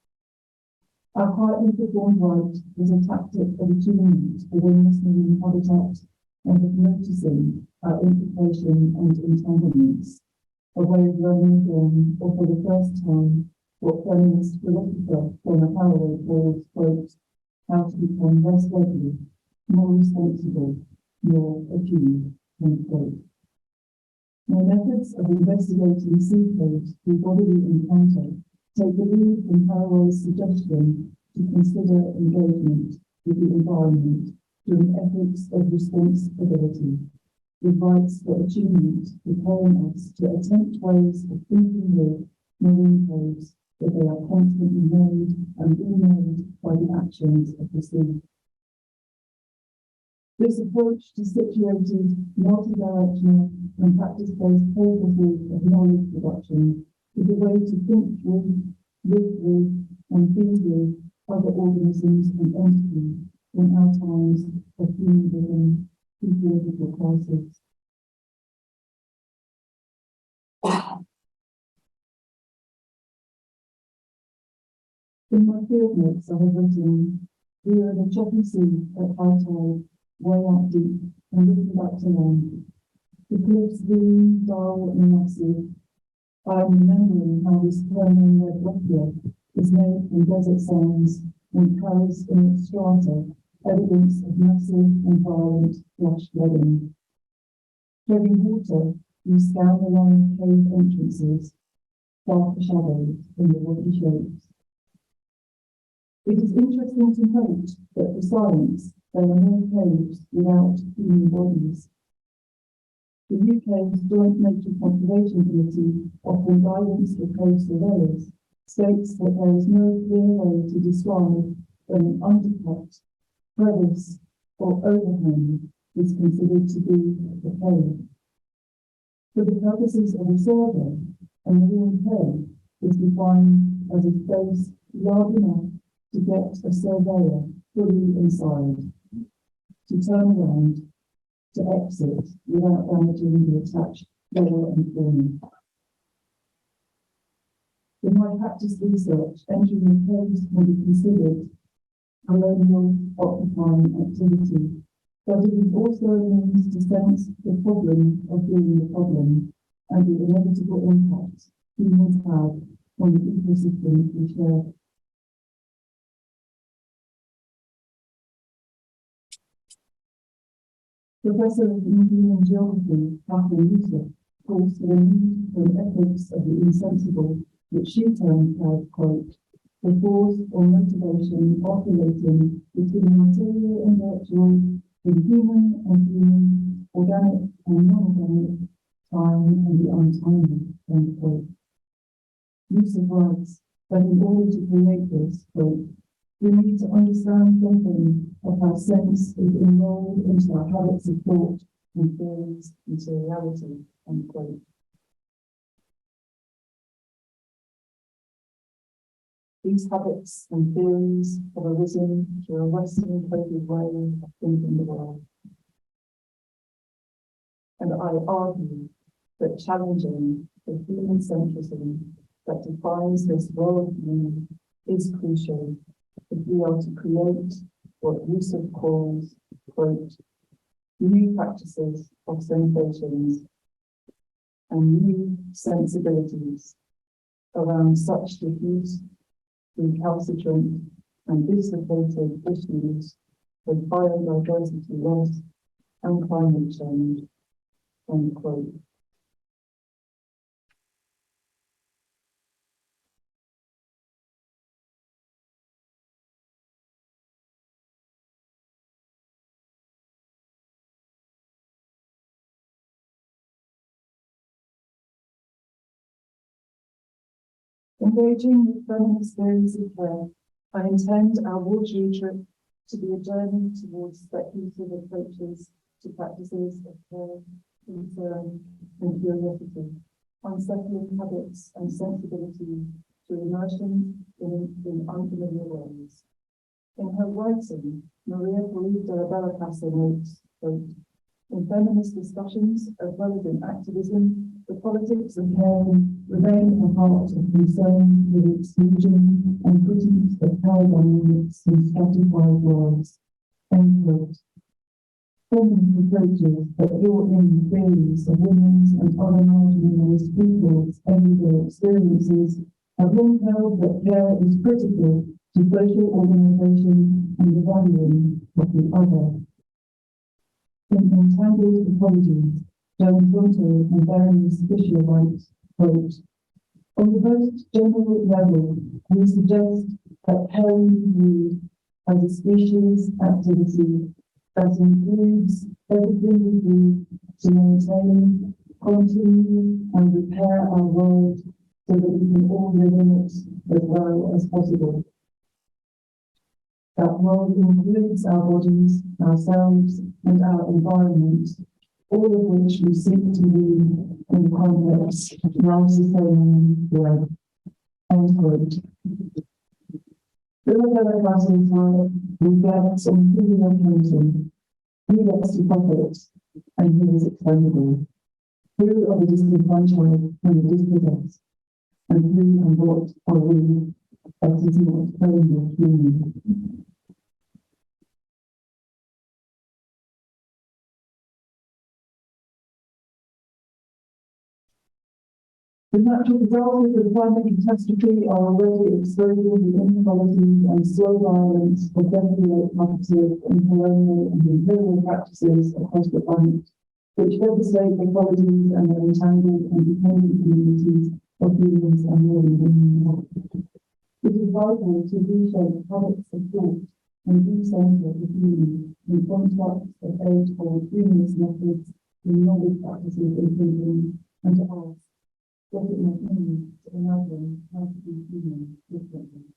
Our quietly performed rite was a tactic of attunement within this marine habitat and of noticing our implication and entanglements, a way of learning again, or for the first time, what feminist philosopher Donna Haraway calls, quote, "how to become less deadly, more responsible, more attuned," end quote. My methods of investigating sea caves through bodily encounter take the lead from Haraway's suggestion to consider engagement with the environment through an ethics of responsibility, with rights for attunement preparing us to attempt ways of thinking with marine caves that they are constantly made and remade by the actions of the sea. This approach to situated, multi-directional and practice-based processes of knowledge production is a way to think through, live with, and be with other organisms and entities in our times of human-driven ecological crisis. In my field notes, I have written, "We are in a choppy sea at high tide, way out deep, and looking back to land. The cliffs lean, dull, and massive. I am remembering how this Permian red rock is made from desert sands and carries in its strata evidence of massive and violent flash flooding. Treading water, we scan the line of cave entrances. darker shadows in the woody shapes. It is interesting to note that for science, there are no caves without human bodies. The UK's Joint Nature Conservation Committee, offering guidance for cave surveyors, states that there is no clear way to describe when an undercut, crevice, or overhang is considered to be a cave. For the purposes of a survey, a marine cave is defined as a space large enough to get a surveyor fully inside, to turn around, to exit without damaging the attached flora and fauna. In my practice research, entering the caves can be considered colonial occupying activity, but it is also a means to sense the problem of being the problem and the inevitable impact humans have on the ecosystem we share. Professor of Indian Geography, Catherine Yusuf, calls for the need for an ethics of the insensible, which she termed as, quote, the force or motivation oscillating between material and virtual, in human and human, organic and non-organic, time and the untimely, end quote. Yusuf writes that in order to create this, quote, we need to understand something of how sense is enrolled into our habits of thought and feelings, materiality, end quote. These habits and theories have arisen through a Western coded way of thinking the world. And I argue that challenging the human centrism that defines this worldview is crucial if we are to create what Yusuf calls, quote, new practices of sensations and new sensibilities around such diffuse, recalcitrant and dislocated issues as biodiversity loss and climate change, end quote. Engaging with feminist theories of care, I intend our watery trip to be a journey towards speculative approaches to practices of care, concern, and curiosity, unsettling habits and sensibilities through immersion in unfamiliar ways. In her writing, Maria Polita Baracasa notes, quote, in feminist discussions, as well as in activism, the politics of caring remain at the heart of concern with exclusion and critiques of power dynamics in stratified worlds. End quote. Feminist approaches that draw in theories of women's and other marginalized people's everyday experiences have long held that care is critical to social organization and the valuing of the other. In Entangled Ecologies, Joan Thornton and Berenice Fisher write, quote, on the most general level, we suggest that caring viewed as a species activity that includes everything we do to maintain, continue, and repair our world so that we can all live in it as well as possible. That world includes our bodies, ourselves, and our environment, all of which we seek to live in the context of life-sustaining growth. End quote. Isabella Cassell's work reflects on who we are counting, who gets to profit, and who is expendable, who are the disenfranchised and the dispossessed, and who and what are we that is not only human. The natural disasters of climate catastrophe are already exposing the inequalities and slow violence of desolate, operative, and colonial and imperial practices across the planet, which devastate ecologies and their entangled and dependent communities of humans and women. It is vital to reshape habits of thought and recenter the human in context of age-old humanist methods in knowledge practices and thinking, and to ask, does it make meaning to imagine how to be human differently?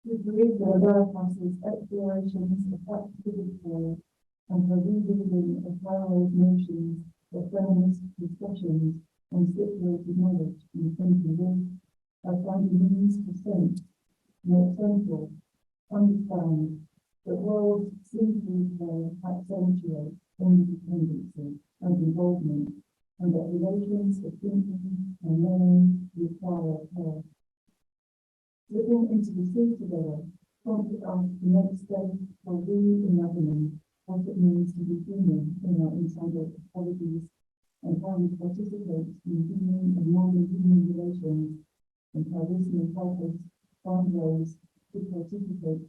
We believe that America's explorations of practical care and her rebuilding of parallel notions of feminist discussions on situated knowledge in 20 years have found a means to sense, more central, understand that worlds simply accentuate interdependency and involvement, and that relations of thinking and learning require care. Living into the sea together prompted us to make space for reimagining what it means to be human in our entangled ecologies and how we participate in human and non-human relations, and how this may help us find ways to participate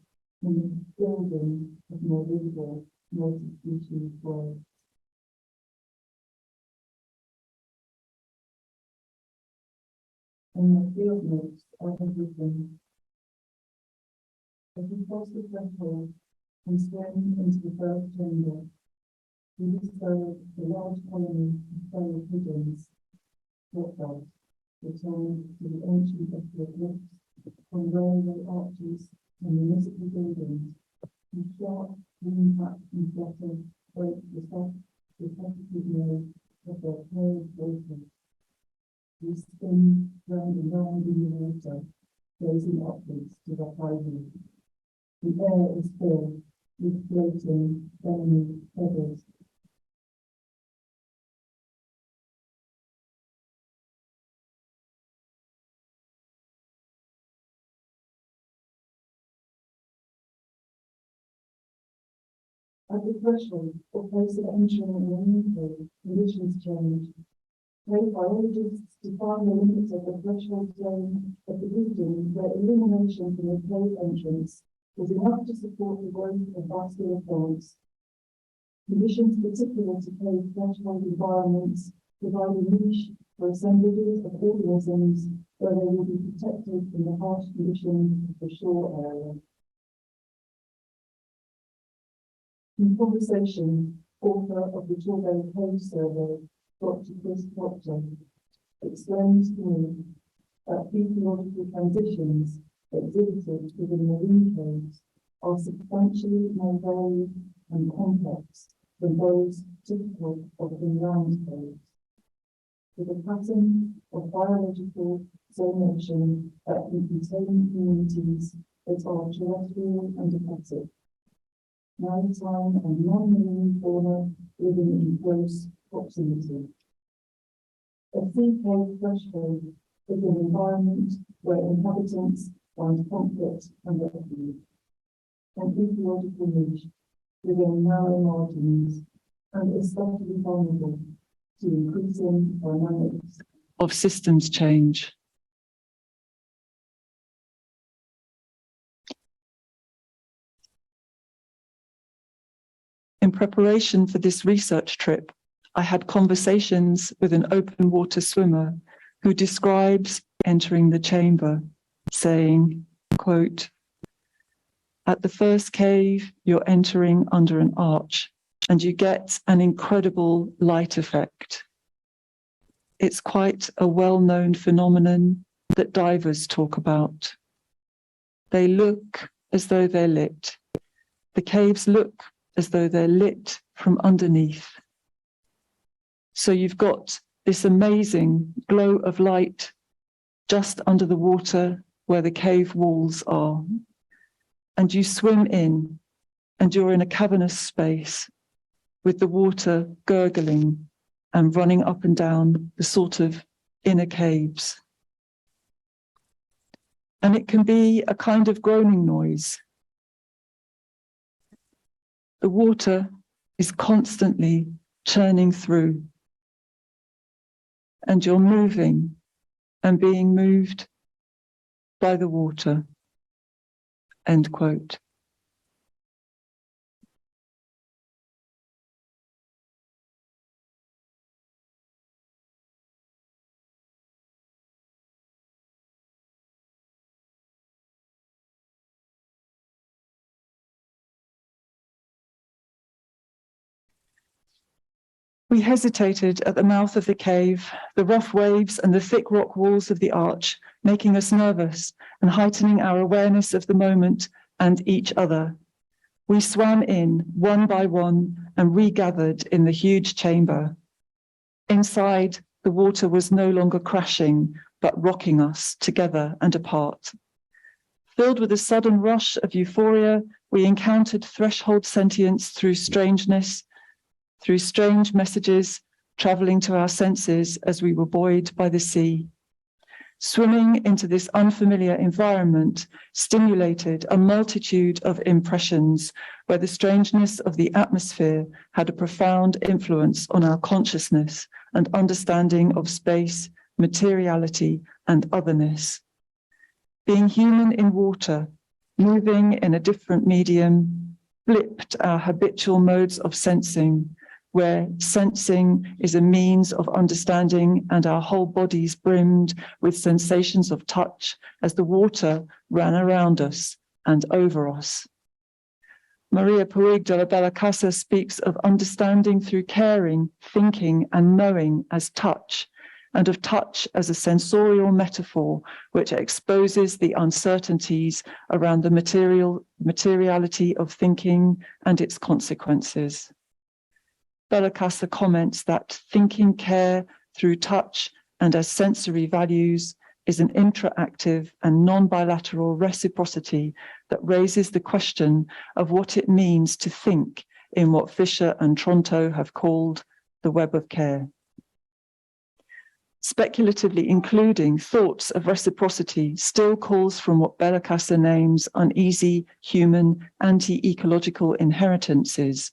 in the building of more livable, multi-species worlds. In my field notes, I have written, as we cross the threshold and swim into the first chamber, we discovered the large colony of feral pigeons, watchdogs, returned to the ancient eclipse from railway arches and municipal buildings, whose sharp, green-back and flutter break the soft, repetitive noise of their pale voices. We spin round and round in the water, gazing upwards to the highway. The air is filled with floating, downy feathers. At the threshold, or place of entering a new cave, conditions change. Cave biologists define the limits of the threshold zone of the region where illumination from the cave entrance is enough to support the growth of vascular plants. Conditions particular to cave threshold environments provide a niche for assemblages of organisms where they will be protected from the harsh conditions of the shore area. In conversation, author of the Torbay Cave Survey, Dr. Chris Proctor, explains to me that ecological transitions exhibited within marine caves are substantially more varied and complex than those typical of inland caves, with a pattern of biological zonation that can contain communities that are terrestrial and aquatic, maritime and non-marine fauna living in close proximity. A sea cave threshold is an environment where inhabitants find comfort and refuge, an ecological niche within narrow margins, and especially vulnerable to increasing dynamics of systems change. In preparation for this research trip, I had conversations with an open water swimmer who describes entering the chamber, saying, quote, "At the first cave, you're entering under an arch and you get an incredible light effect. It's quite a well-known phenomenon that divers talk about. They look as though they're lit. The caves look as though they're lit from underneath. So you've got this amazing glow of light just under the water where the cave walls are. And you swim in and you're in a cavernous space with the water gurgling and running up and down the sort of inner caves. And it can be a kind of groaning noise. The water is constantly churning through, and you're moving and being moved by the water." End quote. We hesitated at the mouth of the cave, the rough waves and the thick rock walls of the arch, making us nervous and heightening our awareness of the moment and each other. We swam in one by one and regathered in the huge chamber. Inside, the water was no longer crashing, but rocking us together and apart. Filled with a sudden rush of euphoria, we encountered threshold sentience through strangeness, through strange messages traveling to our senses as we were buoyed by the sea. Swimming into this unfamiliar environment stimulated a multitude of impressions where the strangeness of the atmosphere had a profound influence on our consciousness and understanding of space, materiality, and otherness. Being human in water, moving in a different medium, flipped our habitual modes of sensing, where sensing is a means of understanding and our whole bodies brimmed with sensations of touch as the water ran around us and over us. Maria Puig de la Bella Casa speaks of understanding through caring, thinking, and knowing as touch, and of touch as a sensorial metaphor which exposes the uncertainties around the materiality of thinking and its consequences. Bella Casa comments that thinking care through touch and as sensory values is an interactive and non-bilateral reciprocity that raises the question of what it means to think in what Fisher and Tronto have called the web of care. Speculatively including thoughts of reciprocity still calls from what Bella Casa names uneasy, human, anti-ecological inheritances,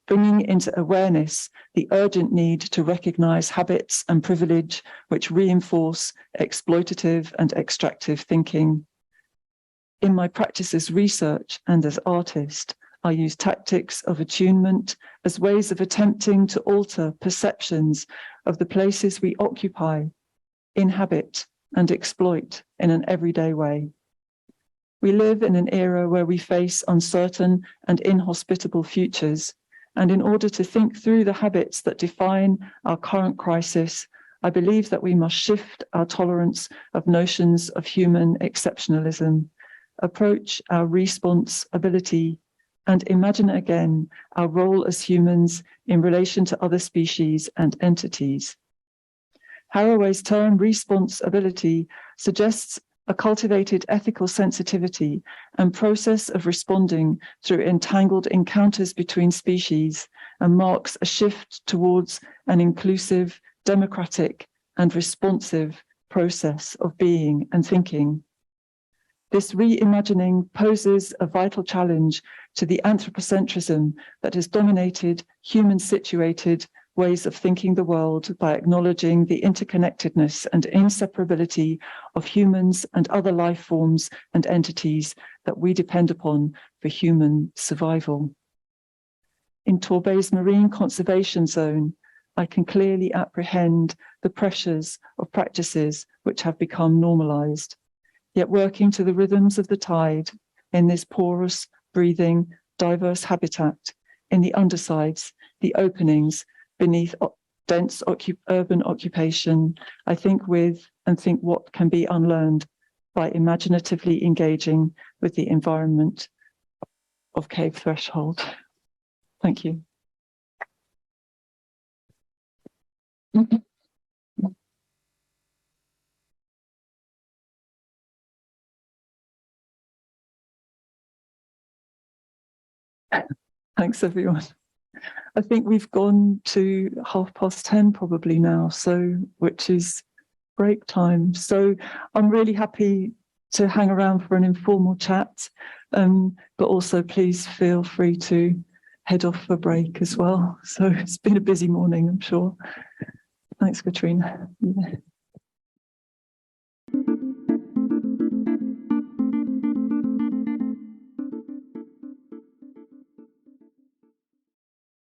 bringing into awareness the urgent need to recognize habits and privilege which reinforce exploitative and extractive thinking. In my practice as research and as artist, I use tactics of attunement as ways of attempting to alter perceptions of the places we occupy, inhabit, and exploit in an everyday way. We live in an era where we face uncertain and inhospitable futures, and in order to think through the habits that define our current crisis, I believe that we must shift our tolerance of notions of human exceptionalism, approach our response ability, and imagine again our role as humans in relation to other species and entities. Haraway's term responsibility suggests a cultivated ethical sensitivity and process of responding through entangled encounters between species, and marks a shift towards an inclusive, democratic, and responsive process of being and thinking. This reimagining poses a vital challenge to the anthropocentrism that has dominated human-situated ways of thinking the world by acknowledging the interconnectedness and inseparability of humans and other life forms and entities that we depend upon for human survival. In Torbay's marine conservation zone, I can clearly apprehend the pressures of practices which have become normalized, yet working to the rhythms of the tide in this porous, breathing, diverse habitat, in the undersides, the openings, beneath dense urban occupation, I think with and think what can be unlearned by imaginatively engaging with the environment of Cave Threshold. Thank you. Thanks, everyone. I think we've gone to 10:30 probably now, so which is break time. So I'm really happy to hang around for an informal chat, but also please feel free to head off for break as well. So it's been a busy morning, I'm sure. Thanks, Katrina. Yeah.